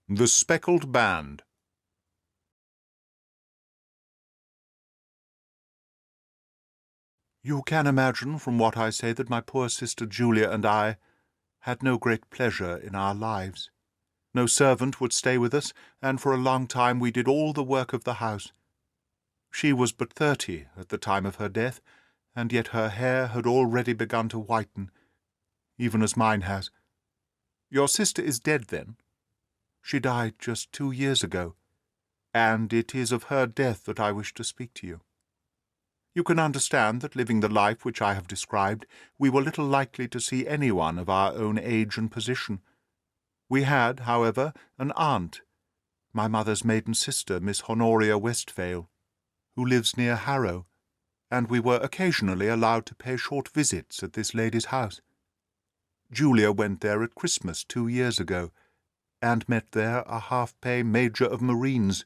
The Speckled Band. You can imagine from what I say that my poor sister Julia and I had no great pleasure in our lives. No servant would stay with us, and for a long time we did all the work of the house. She was but 30 at the time of her death, and yet her hair had already begun to whiten, even as mine has. Your sister is dead, then? She died just 2 years ago, and it is of her death that I wish to speak to you. You can understand that, living the life which I have described, we were little likely to see anyone of our own age and position. We had, however, an aunt, my mother's maiden sister, Miss Honoria Westphale, who lives near Harrow, and we were occasionally allowed to pay short visits at this lady's house. Julia went there at Christmas 2 years ago, and met there a half-pay Major of Marines,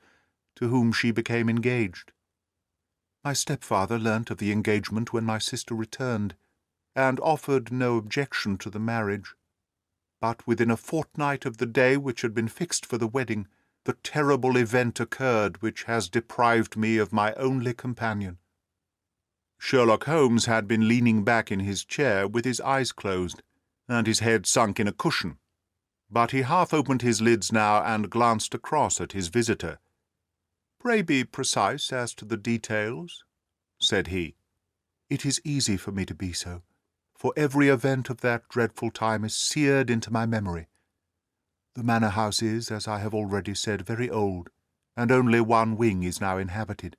to whom she became engaged. My stepfather learnt of the engagement when my sister returned, and offered no objection to the marriage. But within a fortnight of the day which had been fixed for the wedding, the terrible event occurred which has deprived me of my only companion. Sherlock Holmes had been leaning back in his chair with his eyes closed, and his head sunk in a cushion, but he half opened his lids now and glanced across at his visitor. "Pray be precise as to the details," said he. "It is easy for me to be so, for every event of that dreadful time is seared into my memory. The manor house is, as I have already said, very old, and only one wing is now inhabited.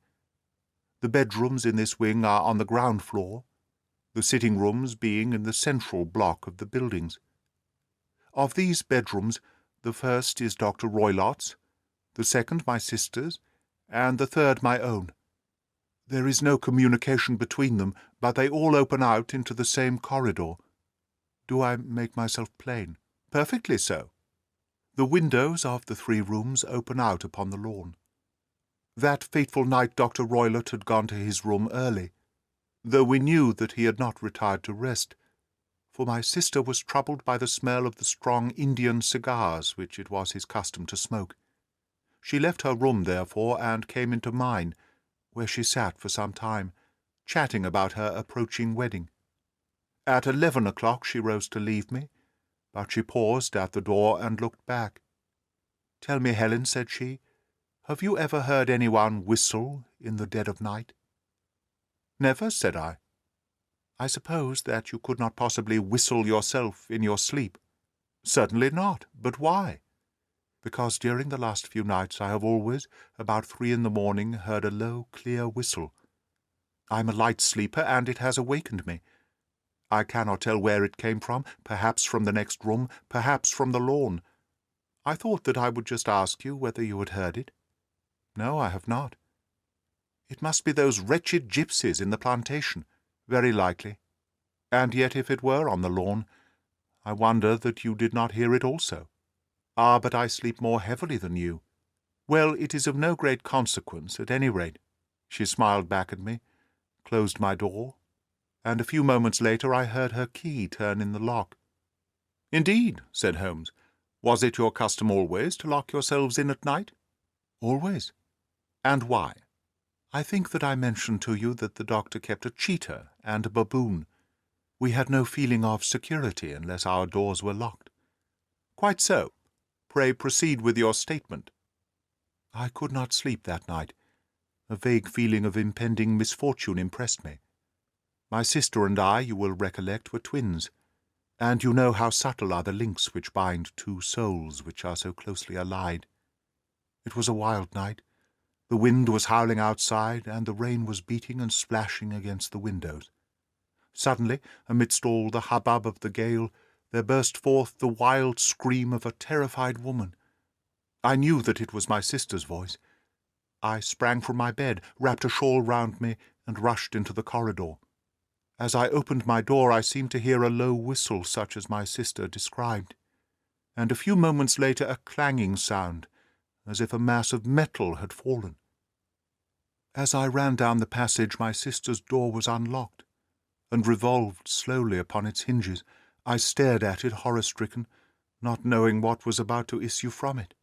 The bedrooms in this wing are on the ground floor, the sitting-rooms being in the central block of the buildings. Of these bedrooms, the first is Dr. Roylott's, the second my sister's, and the third my own. There is no communication between them, but they all open out into the same corridor. Do I make myself plain? Perfectly so. The windows of the 3 rooms open out upon the lawn. That fateful night Dr. Roylott had gone to his room early, though we knew that he had not retired to rest, for my sister was troubled by the smell of the strong Indian cigars which it was his custom to smoke. She left her room, therefore, and came into mine, where she sat for some time, chatting about her approaching wedding. At 11 o'clock she rose to leave me, but she paused at the door and looked back. "Tell me, Helen," said she, "have you ever heard anyone whistle in the dead of night?" "Never," said I. "I suppose that you could not possibly whistle yourself in your sleep?" "Certainly not. But why?" "Because during the last few nights I have always, about 3 in the morning, heard a low, clear whistle. I am a light sleeper, and it has awakened me. I cannot tell where it came from, perhaps from the next room, perhaps from the lawn. I thought that I would just ask you whether you had heard it." "No, I have not." "It must be those wretched gypsies in the plantation. Very likely. And yet if it were on the lawn, I wonder that you did not hear it also." "Ah, but I sleep more heavily than you." "Well, it is of no great consequence, at any rate." She smiled back at me, closed my door, and a few moments later I heard her key turn in the lock. "Indeed," said Holmes. "Was it your custom always to lock yourselves in at night?" "Always." "And why?" "I think that I mentioned to you that the doctor kept a cheetah and a baboon. We had no feeling of security unless our doors were locked." "Quite so. Pray proceed with your statement." "I could not sleep that night. A vague feeling of impending misfortune impressed me. My sister and I, you will recollect, were twins, and you know how subtle are the links which bind 2 souls which are so closely allied. It was a wild night. The wind was howling outside, and the rain was beating and splashing against the windows. Suddenly, amidst all the hubbub of the gale, there burst forth the wild scream of a terrified woman. I knew that it was my sister's voice. I sprang from my bed, wrapped a shawl round me, and rushed into the corridor. As I opened my door I seemed to hear a low whistle such as my sister described, and a few moments later a clanging sound, as if a mass of metal had fallen. As I ran down the passage my sister's door was unlocked, and revolved slowly upon its hinges. I stared at it, horror-stricken, not knowing what was about to issue from it.